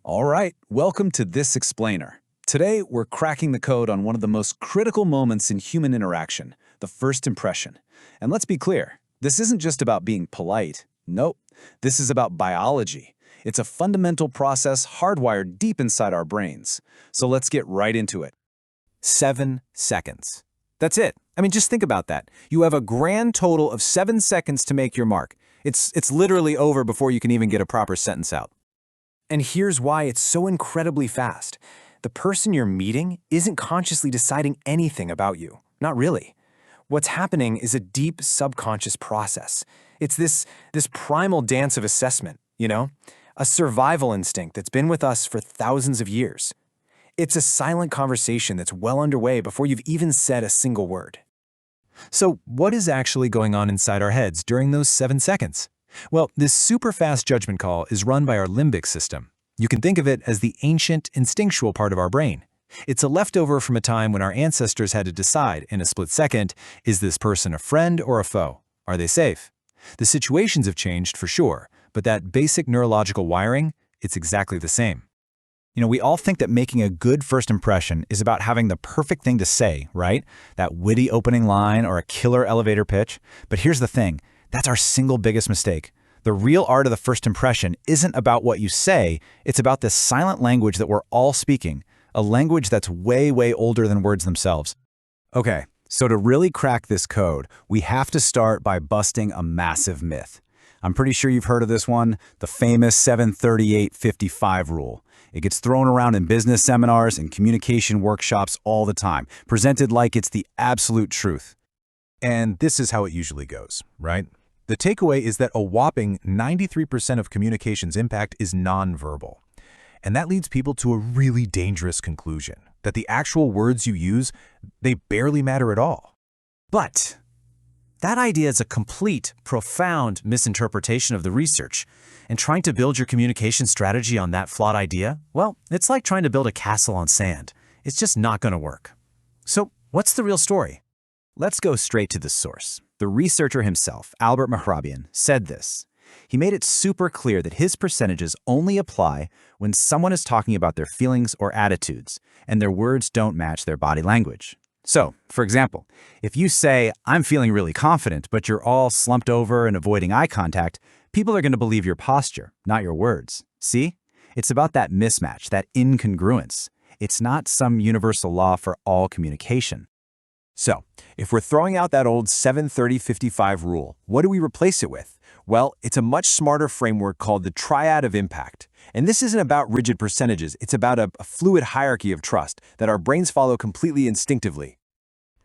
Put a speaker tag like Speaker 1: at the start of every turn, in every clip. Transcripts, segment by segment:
Speaker 1: All right, welcome to This Explainer. Today, we're cracking the code on one of the most critical moments in human interaction, the first impression. And let's be clear, this isn't just about being polite. Nope, this is about biology. It's a fundamental process hardwired deep inside our brains. So let's get right into it.
Speaker 2: 7 seconds. That's it. I mean, just think about that. You have a grand total of 7 seconds to make your mark. It's literally over before you can even get a proper sentence out. And here's why it's so incredibly fast. The person you're meeting isn't consciously deciding anything about you. Not really. What's happening is a deep subconscious process. It's this primal dance of assessment, a survival instinct that's been with us for thousands of years. It's a silent conversation that's well underway before you've even said a single word. So what is actually going on inside our heads during those 7 seconds? Well, this super fast judgment call is run by our limbic system. You can think of it as the ancient, instinctual part of our brain. It's a leftover from a time when our ancestors had to decide in a split second, is this person a friend or a foe? Are they safe? The situations have changed for sure, but that basic neurological wiring, it's exactly the same.
Speaker 3: We all think that making a good first impression is about having the perfect thing to say, right? That witty opening line or a killer elevator pitch. But here's the thing, that's our single biggest mistake. The real art of the first impression isn't about what you say, it's about this silent language that we're all speaking, a language that's way, way older than words themselves.
Speaker 1: Okay, so to really crack this code, we have to start by busting a massive myth. I'm pretty sure you've heard of this one, the famous 738-55 rule. It gets thrown around in business seminars and communication workshops all the time, presented like it's the absolute truth.
Speaker 4: And this is how it usually goes, right? The takeaway is that a whopping 93% of communication's impact is nonverbal. And that leads people to a really dangerous conclusion, that the actual words you use, they barely matter at all.
Speaker 2: But that idea is a complete, profound misinterpretation of the research. And trying to build your communication strategy on that flawed idea, well, it's like trying to build a castle on sand. It's just not going to work. So what's the real story?
Speaker 3: Let's go straight to the source. The researcher himself, Albert Mehrabian, said this. He made it super clear that his percentages only apply when someone is talking about their feelings or attitudes, and their words don't match their body language. So, for example, if you say, "I'm feeling really confident," but you're all slumped over and avoiding eye contact, people are going to believe your posture, not your words. See? It's about that mismatch, that incongruence. It's not some universal law for all communication.
Speaker 2: So, if we're throwing out that old 730-55 rule, what do we replace it with? Well, it's a much smarter framework called the Triad of Impact. And this isn't about rigid percentages, it's about a fluid hierarchy of trust that our brains follow completely instinctively.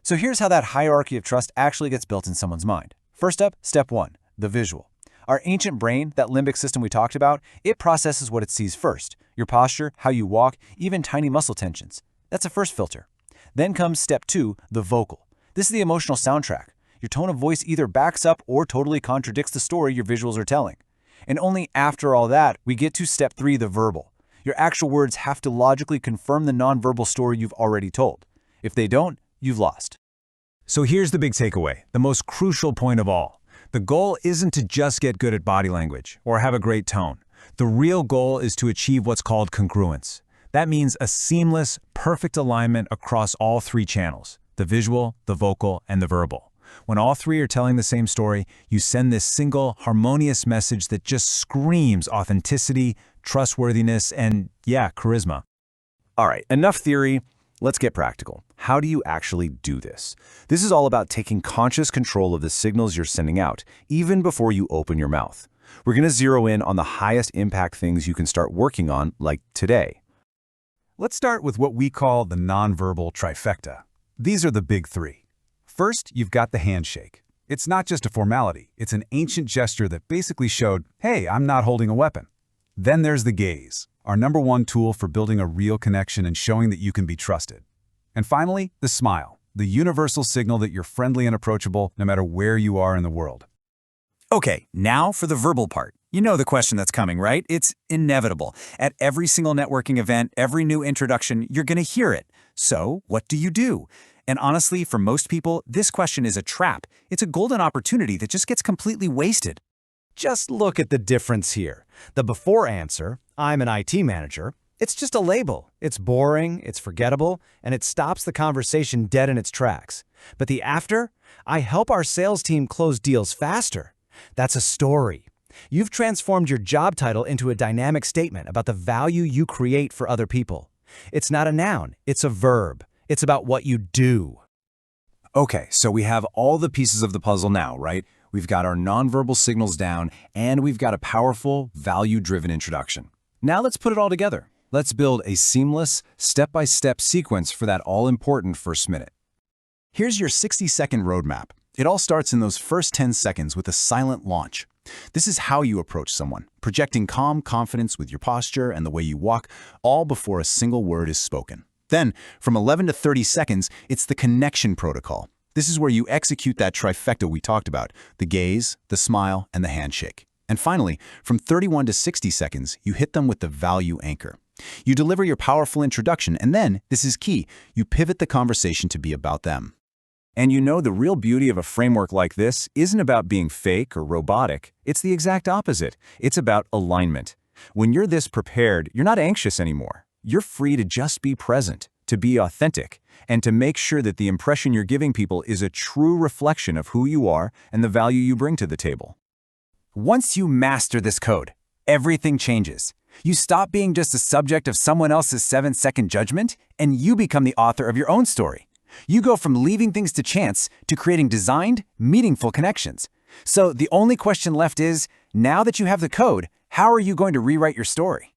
Speaker 2: So here's how that hierarchy of trust actually gets built in someone's mind. First up, step 1, the visual. Our ancient brain, that limbic system we talked about, it processes what it sees first. Your posture, how you walk, even tiny muscle tensions. That's a first filter. Then comes step 2, the vocal. This is the emotional soundtrack. Your tone of voice either backs up or totally contradicts the story your visuals are telling. And only after all that, we get to step 3, the verbal. Your actual words have to logically confirm the nonverbal story you've already told. If they don't, you've lost.
Speaker 4: So here's the big takeaway, the most crucial point of all. The goal isn't to just get good at body language or have a great tone. The real goal is to achieve what's called congruence. That means a seamless, perfect alignment across all 3 channels, the visual, the vocal, and the verbal. When all 3 are telling the same story, you send this single, harmonious message that just screams authenticity, trustworthiness, and, yeah, charisma.
Speaker 2: All right, enough theory. Let's get practical. How do you actually do this? This is all about taking conscious control of the signals you're sending out, even before you open your mouth. We're going to zero in on the highest impact things you can start working on, like today.
Speaker 4: Let's start with what we call the non-verbal trifecta. These are the big 3. First, you've got the handshake. It's not just a formality. It's an ancient gesture that basically showed, hey, I'm not holding a weapon. Then there's the gaze, our #1 tool for building a real connection and showing that you can be trusted. And finally, the smile, the universal signal that you're friendly and approachable no matter where you are in the world.
Speaker 1: Okay, now for the verbal part. You know the question that's coming, right? It's inevitable. At every single networking event, every new introduction, you're going to hear it. So, what do you do? And honestly, for most people, this question is a trap. It's a golden opportunity that just gets completely wasted.
Speaker 2: Just look at the difference here. The before answer, I'm an IT manager, it's just a label. It's boring, it's forgettable, and it stops the conversation dead in its tracks. But the after, I help our sales team close deals faster. That's a story. You've transformed your job title into a dynamic statement about the value you create for other people. It's not a noun, it's a verb. It's about what you do.
Speaker 3: Okay, so we have all the pieces of the puzzle now, right? We've got our nonverbal signals down, and we've got a powerful, value-driven introduction. Now let's put it all together. Let's build a seamless, step-by-step sequence for that all-important first minute. Here's your 60-second roadmap. It all starts in those first 10 seconds with a silent launch. This is how you approach someone, projecting calm confidence with your posture and the way you walk, all before a single word is spoken. Then, from 11 to 30 seconds, it's the connection protocol. This is where you execute that trifecta we talked about, the gaze, the smile, and the handshake. And finally, from 31 to 60 seconds, you hit them with the value anchor. You deliver your powerful introduction, and then, this is key, you pivot the conversation to be about them. And you know the real beauty of a framework like this isn't about being fake or robotic. It's the exact opposite. It's about alignment. When you're this prepared, you're not anxious anymore. You're free to just be present, to be authentic, and to make sure that the impression you're giving people is a true reflection of who you are and the value you bring to the table. Once you master this code, everything changes. You stop being just a subject of someone else's 7-second judgment, and you become the author of your own story. You go from leaving things to chance to creating designed, meaningful connections. So the only question left is, now that you have the code, how are you going to rewrite your story?